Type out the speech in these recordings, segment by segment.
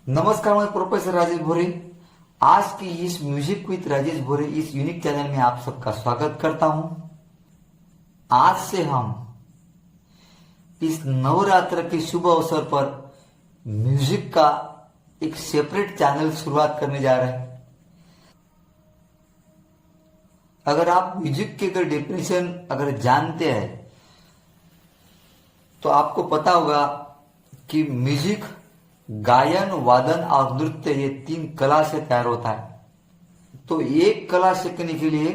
नमस्कार, मैं प्रोफेसर राजेश भोरे। आज की इस म्यूजिक विद राजेश भोरे इस यूनिक चैनल में आप सबका स्वागत करता हूं। आज से हम इस नवरात्र के शुभ अवसर पर म्यूजिक का एक सेपरेट चैनल शुरुआत करने जा रहे हैं। अगर आप म्यूजिक के अगर डेफिनेशन अगर जानते हैं तो आपको पता होगा कि म्यूजिक गायन, वादन और नृत्य ये तीन कला से तैयार होता है। तो एक कला सीखने के लिए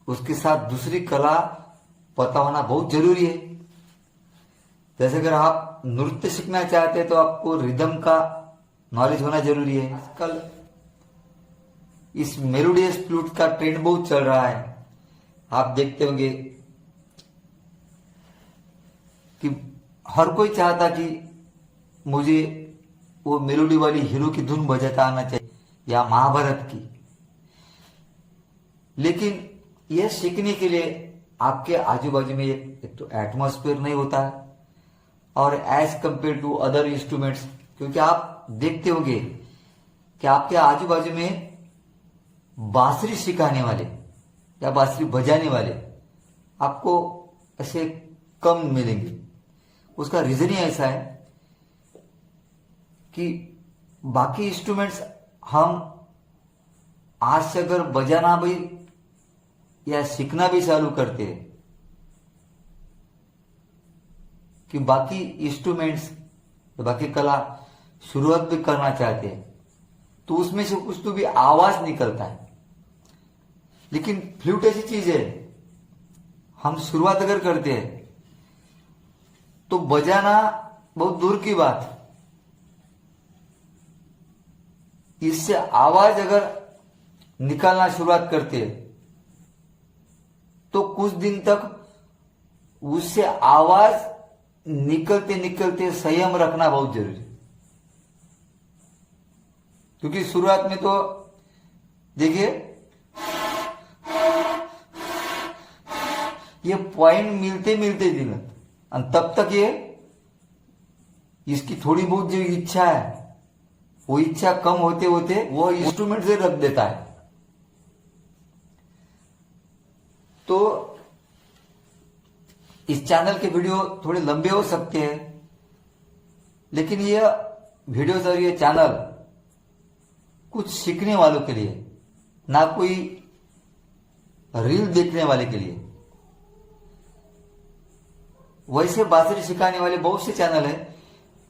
उसके साथ दूसरी कला पता होना बहुत जरूरी है। जैसे अगर आप नृत्य सीखना चाहते हैं तो आपको रिदम का नॉलेज होना जरूरी है। आजकल इस मेलोडियस फ्लूट का ट्रेंड बहुत चल रहा है। आप देखते होंगे कि हर कोई चाहता कि मुझे वो मेलोडी वाली हीरो की धुन बजाता आना चाहिए या महाभारत की। लेकिन यह सीखने के लिए आपके आजू बाजू में एक तो एटमॉस्फेयर नहीं होता है, और as compare to other instruments, क्योंकि आप देखते होंगे कि आपके आजू बाजू में बांसुरी सिखाने वाले या बांसुरी बजाने वाले आपको ऐसे कम मिलेंगे। उसका रीजन ही ऐसा है कि बाकी इंस्ट्रूमेंट्स हम आज से अगर बजाना भी या सीखना भी चालू करते हैं कि बाकी इंस्ट्रूमेंट्स, बाकी कला शुरुआत भी करना चाहते हैं तो उसमें से कुछ तो भी आवाज निकलता है। लेकिन फ्लूट ऐसी चीज है, हम शुरुआत अगर करते हैं तो बजाना बहुत दूर की बात, इससे आवाज अगर निकालना शुरुआत करते हैं तो कुछ दिन तक उससे आवाज निकलते निकलते संयम रखना बहुत जरूरी है। क्योंकि शुरुआत में तो देखिए ये पॉइंट मिलते मिलते दिन, तब तक ये इसकी थोड़ी बहुत जो इच्छा है वो इच्छा कम होते होते वो इंस्ट्रूमेंट से रख देता है। तो इस चैनल के वीडियो थोड़े लंबे हो सकते हैं, लेकिन ये वीडियोस और ये चैनल कुछ सीखने वालों के लिए, ना कोई रील देखने वाले के लिए। वैसे बांसुरी सिखाने वाले बहुत से चैनल है,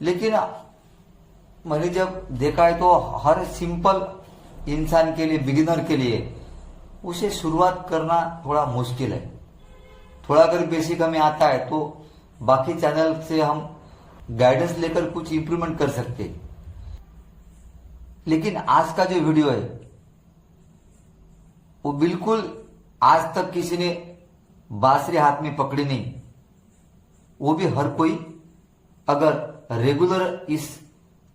लेकिन मैंने जब देखा है तो हर सिंपल इंसान के लिए, बिगिनर के लिए उसे शुरुआत करना थोड़ा मुश्किल है। थोड़ा अगर बेसिक हमें आता है तो बाकी चैनल से हम गाइडेंस लेकर कुछ इंप्रूवमेंट कर सकते हैं। लेकिन आज का जो वीडियो है वो बिल्कुल आज तक किसी ने बांसुरी हाथ में पकड़ी नहीं। वो भी हर कोई अगर रेगुलर इस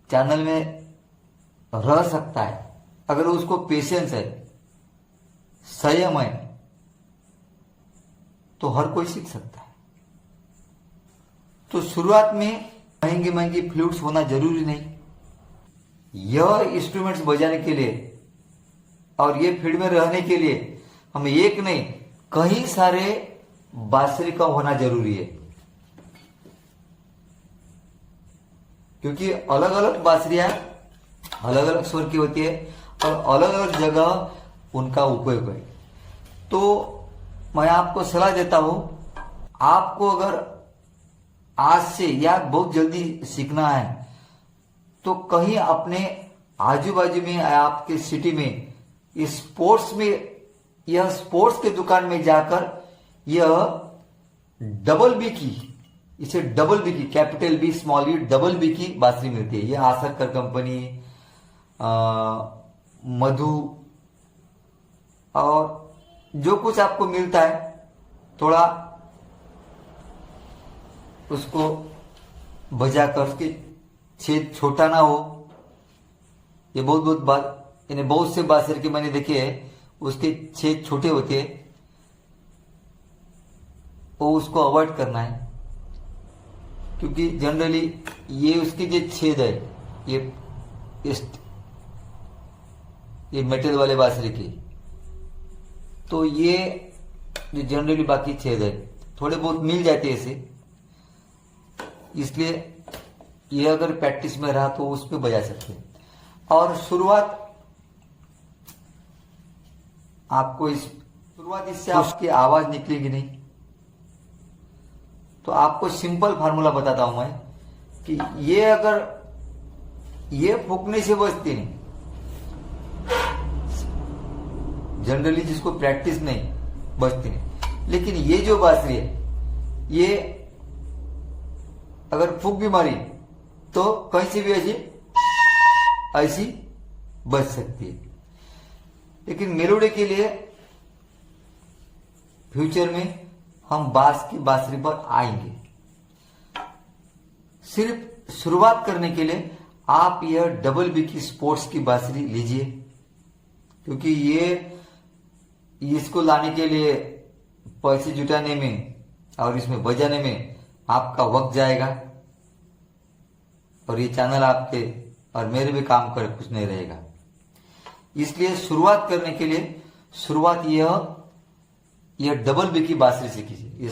चैनल में रह सकता है, अगर उसको पेशेंस है, संयम है, तो हर कोई सीख सकता है। तो शुरुआत में महंगी महंगी फ्लूट्स होना जरूरी नहीं। यह इंस्ट्रूमेंट्स बजाने के लिए और ये फील्ड में रहने के लिए हमें एक नहीं कई सारे बांसुरी का होना जरूरी है। क्योंकि अलग अलग बांसुरियां अलग अलग स्वर की होती है और अलग अलग जगह उनका उपयोग है। तो मैं आपको सलाह देता हूं, आपको अगर आज से या बहुत जल्दी सीखना है तो कहीं अपने आजू बाजू में, आपके सिटी में, इस स्पोर्ट्स में, यह स्पोर्ट्स के दुकान में जाकर यह डबल बी की, इसे डबल बी की, capital B small B double B की बांसुरी मिलती है। यह आसरकर कंपनी, मधु और जो कुछ आपको मिलता है, थोड़ा उसको बजा कर उसके छेद छोटा ना हो। ये बहुत बात, यानी बहुत से बांसुरी के मैंने देखे हैं उसके छेद छोटे होते हैं, वो उसको अवॉइड करना है। क्योंकि जनरली ये उसके जो छेद है ये ये मेटल वाले बांसुरी की। तो ये जो जनरली बाकी छेद है थोड़े बहुत मिल जाते हैं ऐसे, इसलिए ये अगर प्रैक्टिस में रहा तो उस पर बजा सकते हैं। और शुरुआत इससे आपकी आवाज निकलेगी नहीं। तो आपको सिंपल फार्मूला बताता हूं मैं कि ये अगर ये फूकने से बजती नहीं, जनरली जिसको प्रैक्टिस नहीं बजती नहीं, लेकिन ये जो बांसुरी है ये अगर फूक भी मारी तो कहीं से भी ऐसी बज सकती है। लेकिन मेलोडी के लिए फ्यूचर में हम बांस की बांसुरी पर आएंगे। सिर्फ शुरुआत करने के लिए आप यह डबल बी की स्पोर्ट्स की बांसुरी लीजिए, क्योंकि ये इसको लाने के लिए पैसे जुटाने में और इसमें बजाने में आपका वक्त जाएगा और ये चैनल आपके और मेरे भी काम कर कुछ नहीं रहेगा। इसलिए शुरुआत करने के लिए शुरुआत यह डबल बी की बांसुरी से कीजिए।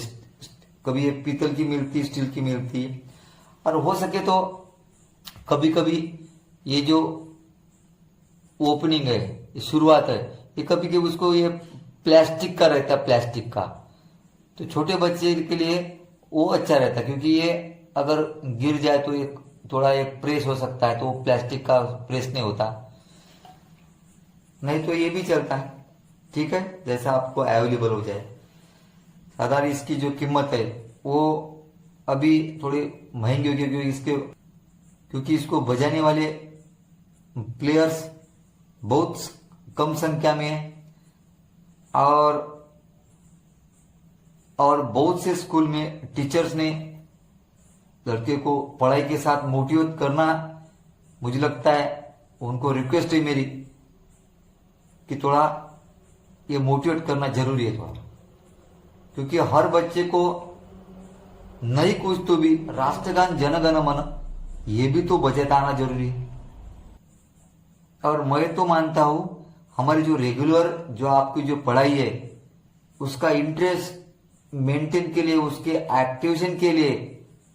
कभी ये पीतल की मिलती, स्टील की मिलती, और हो सके तो कभी कभी ये जो ओपनिंग है, शुरुआत है, ये कभी कभी उसको ये प्लास्टिक का रहता है, प्लास्टिक का। तो छोटे बच्चे के लिए वो अच्छा रहता है, क्योंकि ये अगर गिर जाए तो एक थोड़ा एक प्रेस हो सकता है, तो वो प्लास्टिक का प्रेस नहीं होता। नहीं तो ये भी चलता है, ठीक है, जैसा आपको अवेलेबल हो जाए। साधारण इसकी जो कीमत है वो अभी थोड़ी महंगी होगी, क्योंकि इसको बजाने वाले प्लेयर्स बहुत कम संख्या में है, और बहुत से स्कूल में टीचर्स ने लड़के को पढ़ाई के साथ मोटिवेट करना, मुझे लगता है उनको रिक्वेस्ट है मेरी कि थोड़ा ये मोटिवेट करना जरूरी है थोड़ा, क्योंकि हर बच्चे को नहीं कुछ तो भी राष्ट्रगान जनगण मन ये भी तो बजाता आना जरूरी है। और मैं तो मानता हूं हमारी जो रेगुलर जो आपकी जो पढ़ाई है उसका इंटरेस्ट मेंटेन के लिए, उसके एक्टिवेशन के लिए,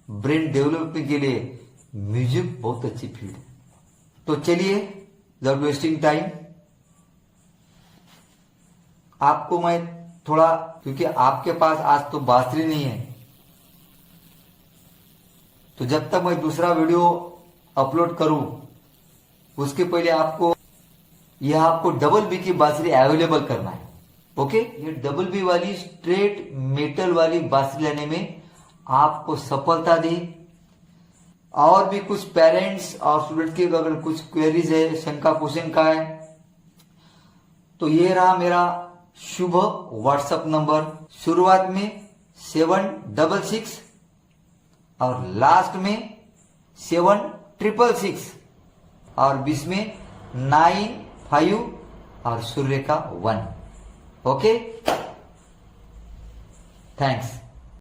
ब्रेन डेवलपमेंट के लिए म्यूजिक बहुत अच्छी फील्ड है। तो चलिए विदाउट वेस्टिंग टाइम आपको मैं थोड़ा, क्योंकि आपके पास आज तो बांसुरी नहीं है, तो जब तक मैं दूसरा वीडियो अपलोड करूं उसके पहले आपको डबल बी की बांसुरी अवेलेबल करना है। ओके, ये डबल बी वाली स्ट्रेट मेटल वाली बांसुरी लेने में आपको सफलता दी। और भी कुछ पेरेंट्स और स्टूडेंट की अगर कुछ क्वेरीज है, शंका क्वेश्चन का है, तो ये रहा मेरा शुभ व्हाट्सएप नंबर। शुरुआत में 766 और लास्ट में 7666 और बीच में 95 और सूर्य का 1। Okay, thanks.